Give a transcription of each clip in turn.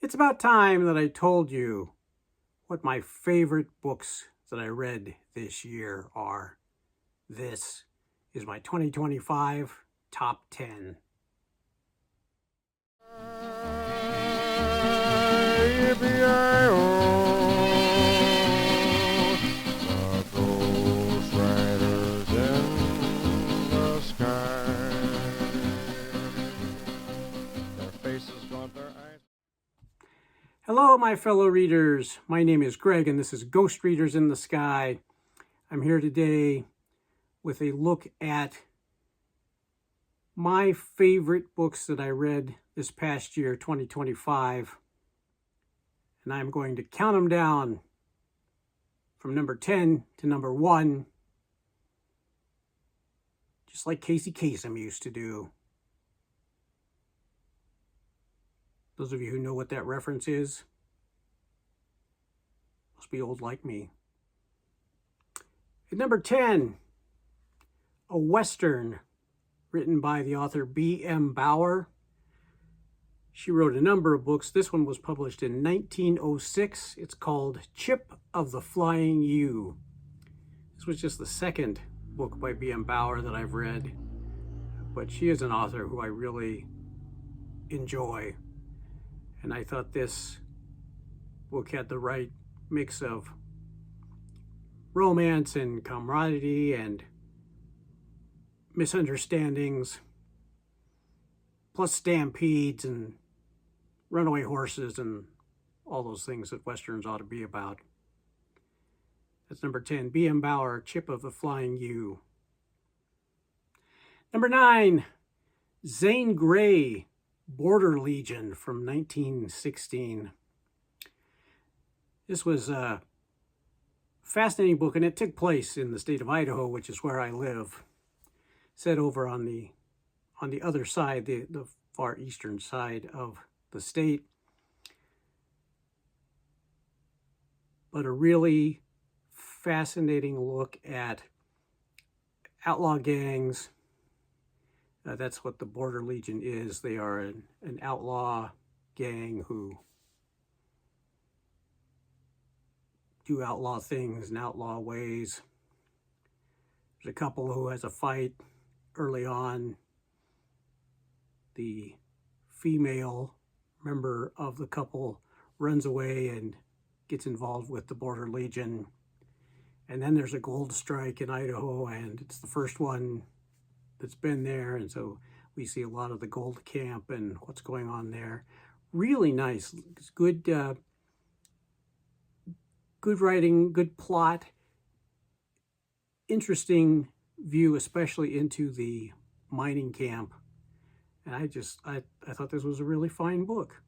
It's about time that I told you what my favorite books that I read this year are. This is my 2025 top 10. Hello, my fellow readers. My name is Greg, and this is Ghost Readers in the Sky. I'm here today with a look at my favorite books that I read this past year, 2025. And I'm going to count them down from number 10 to number 1, just like Casey Kasem used to do. Those of you who know what that reference is must be old like me. At number 10, a Western written by the author B.M. Bauer. She wrote a number of books. This one was published in 1906. It's called Chip of the Flying U. This was just the second book by B.M. Bauer that I've read, but she is an author who I really enjoy. And I thought this book had the right mix of romance and camaraderie and misunderstandings, plus stampedes and runaway horses and all those things that Westerns ought to be about. That's number 10, B.M. Bauer, Chip of the Flying U. Number 9, Zane Grey, Border Legion from 1916. This was a fascinating book, and it took place in the state of Idaho, which is where I live, set over on the other side, the far eastern side of the state. But a really fascinating look at outlaw gangs. That's what the Border Legion is. They are an outlaw gang who do outlaw things in outlaw ways. There's a couple who has a fight early on. The female member of the couple runs away and gets involved with the Border Legion. And then there's a gold strike in Idaho, and it's the first one that's been there, and so we see a lot of the gold camp and what's going on there. Really nice. It's good writing, good plot, interesting view, especially into the mining camp. And I thought this was a really fine book.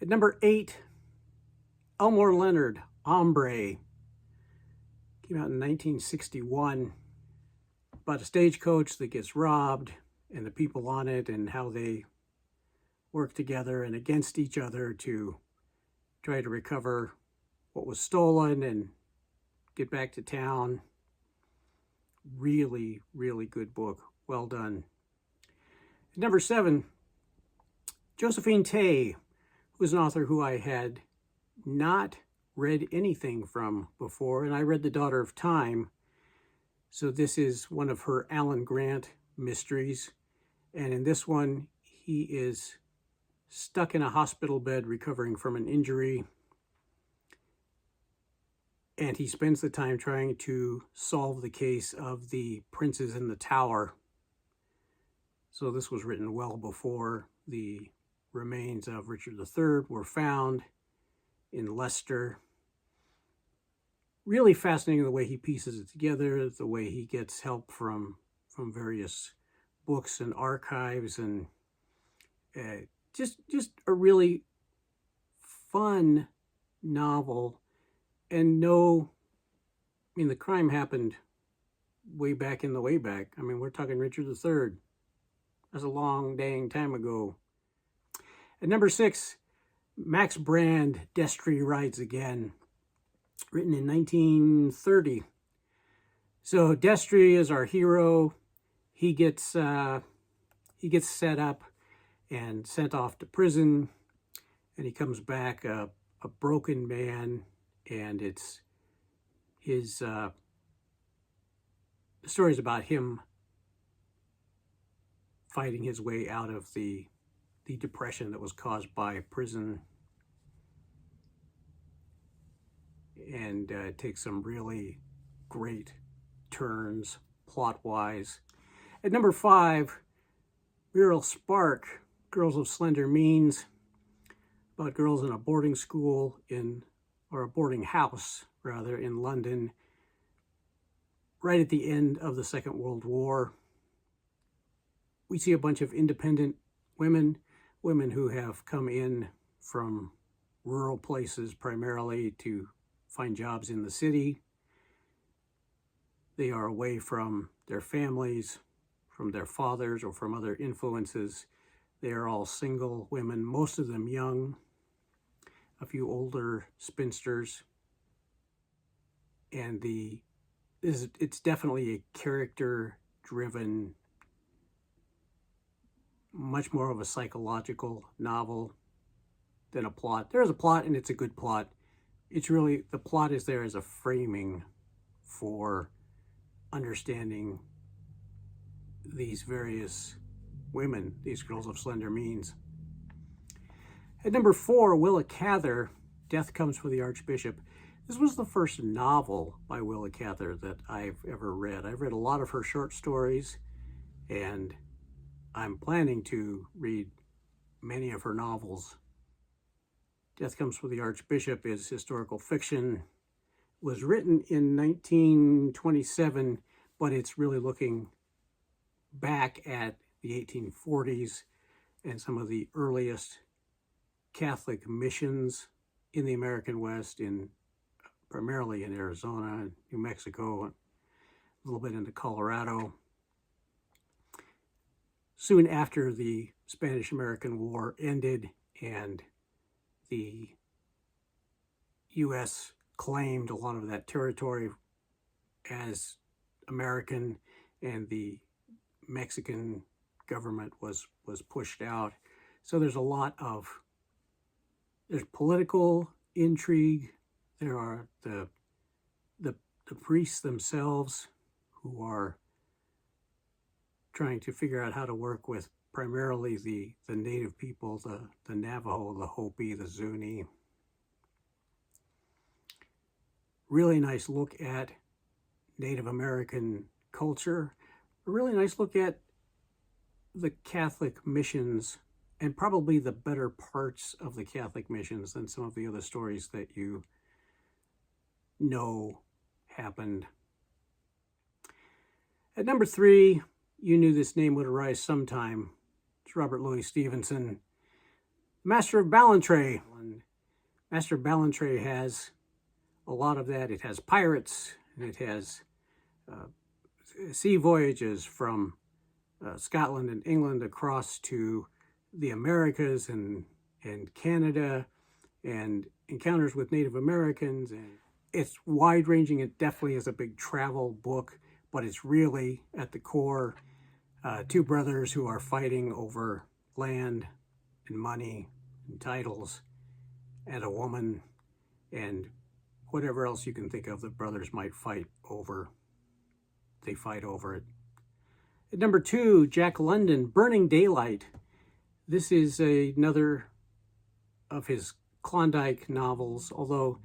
At number 8, Elmore Leonard, Hombre. Came out in 1961. About a stagecoach that gets robbed and the people on it and how they work together and against each other to try to recover what was stolen and get back to town. Really, really good book. Well done. At number 7, Josephine Tey, who is an author who I had not read anything from before, and I read The Daughter of Time. So this is one of her Alan Grant mysteries. And in this one, he is stuck in a hospital bed recovering from an injury. And he spends the time trying to solve the case of the princes in the tower. So this was written well before the remains of Richard III were found in Leicester. Really fascinating the way he pieces it together, the way he gets help from various books and archives, and just a really fun novel. And the crime happened way back in the way back. I mean, we're talking Richard III. That's a long dang time ago. At number 6, Max Brand, Destry Rides Again, written in 1930. So Destry is our hero. He gets set up and sent off to prison, and he comes back a broken man, and it's his the story's about him fighting his way out of the depression that was caused by prison, and it takes some really great turns plot-wise. At number 5, Muriel Spark, Girls of Slender Means, about girls in a boarding school or a boarding house, rather, in London, right at the end of the Second World War. We see a bunch of independent women who have come in from rural places primarily to find jobs in the city. They are away from their families, from their fathers, or from other influences. They are all single women, most of them young, a few older spinsters. And it's definitely a character-driven, much more of a psychological novel than a plot. There is a plot, and it's a good plot. It's really, the plot is there as a framing for understanding these various women, these girls of slender means. At number 4, Willa Cather, Death Comes for the Archbishop. This was the first novel by Willa Cather that I've ever read. I've read a lot of her short stories, and I'm planning to read many of her novels. Death Comes for the Archbishop is historical fiction. It was written in 1927, but it's really looking back at the 1840s and some of the earliest Catholic missions in the American West, primarily in Arizona, New Mexico, a little bit into Colorado. Soon after the Spanish-American War ended and the U.S. claimed a lot of that territory as American, and the Mexican government was pushed out. So there's political intrigue. There are the priests themselves who are trying to figure out how to work with primarily the native people, the Navajo, the Hopi, the Zuni. Really nice look at Native American culture. A really nice look at the Catholic missions, and probably the better parts of the Catholic missions than some of the other stories that you know happened. At number 3, you knew this name would arise sometime. It's Robert Louis Stevenson, Master of Ballantrae. Master of Ballantrae has a lot of that. It has pirates, and it has sea voyages from Scotland and England across to the Americas and Canada, and encounters with Native Americans. And it's wide-ranging. It definitely is a big travel book, but it's really at the core two brothers who are fighting over land and money and titles and a woman and whatever else you can think of that brothers might fight over. They fight over it. At number 2, Jack London, Burning Daylight. This is another of his Klondike novels, although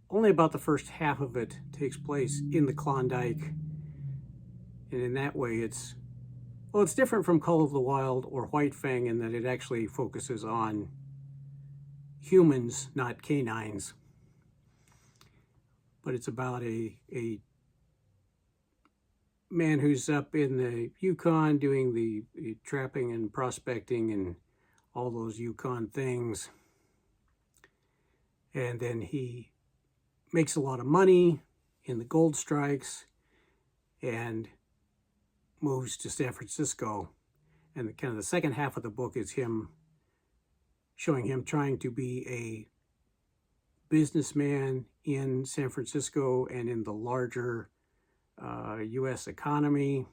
only about the first half of it takes place in the Klondike. And in that way, it's different from Call of the Wild or White Fang in that it actually focuses on humans, not canines. But it's about a man who's up in the Yukon doing the trapping and prospecting and all those Yukon things. And then he makes a lot of money in the gold strikes and moves to San Francisco. And kind of the second half of the book is showing him trying to be a businessman in San Francisco and in the larger U.S. economy.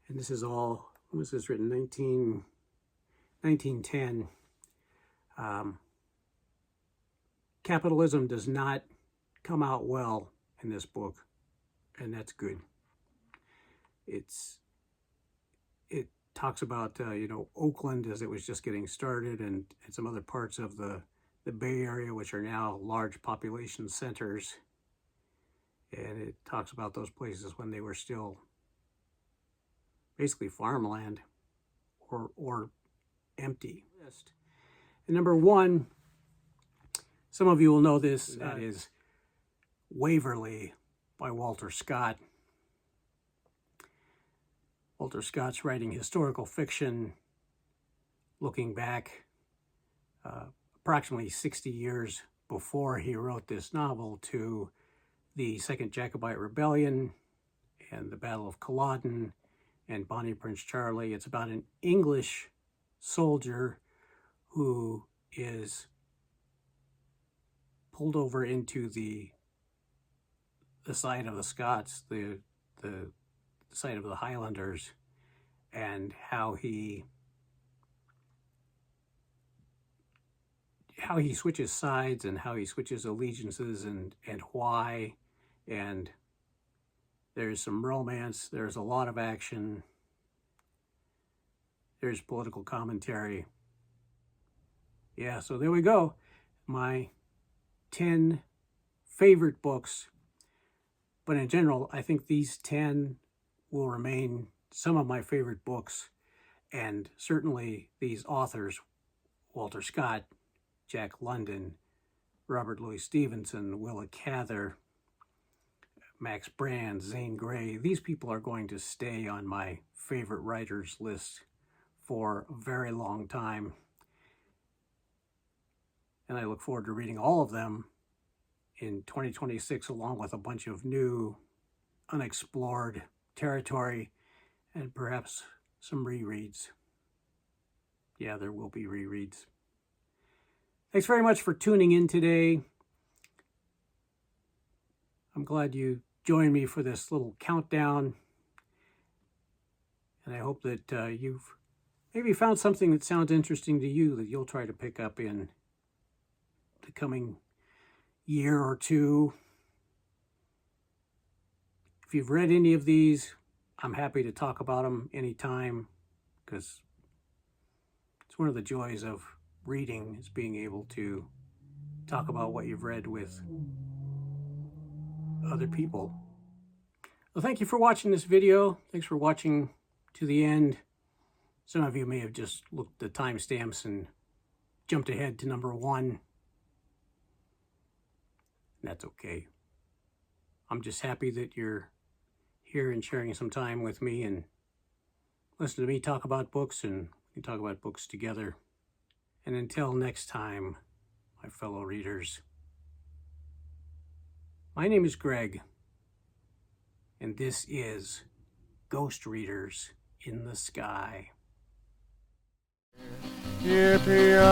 And this is all when was this written? 1910. Capitalism does not come out well in this book, and that's good. It talks about Oakland as it was just getting started, and some other parts of the Bay Area, which are now large population centers. And it talks about those places when they were still basically farmland or empty. And number one, some of you will know this, that is Waverly by Walter Scott. Walter Scott's writing historical fiction, looking back approximately 60 years before he wrote this novel to the Second Jacobite Rebellion and the Battle of Culloden and Bonnie Prince Charlie. It's about an English soldier who is pulled over into the side of the Scots, the side of the Highlanders, and how he switches sides and how he switches allegiances and why. And there's some romance, there's a lot of action, there's political commentary. Yeah, so there we go. My 10 favorite books. But in general, I think these 10 will remain some of my favorite books. And certainly these authors, Walter Scott, Jack London, Robert Louis Stevenson, Willa Cather, Max Brand, Zane Grey, these people are going to stay on my favorite writers list for a very long time. And I look forward to reading all of them in 2026, along with a bunch of new, unexplored territory and perhaps some rereads. Yeah, there will be rereads. Thanks very much for tuning in today. I'm glad you joined me for this little countdown. And I hope that you've maybe found something that sounds interesting to you that you'll try to pick up in the coming year or two. If you've read any of these, I'm happy to talk about them anytime, because it's one of the joys of reading is being able to talk about what you've read with other people. Well, thank you for watching this video. Thanks for watching to the end. Some of you may have just looked at the timestamps and jumped ahead to number 1. That's okay. I'm just happy that you're here and sharing some time with me and listen to me talk about books, and we can talk about books together. And until next time, my fellow readers, my name is Greg, and this is Ghost Readers in the Sky. Yippee-yi-yi.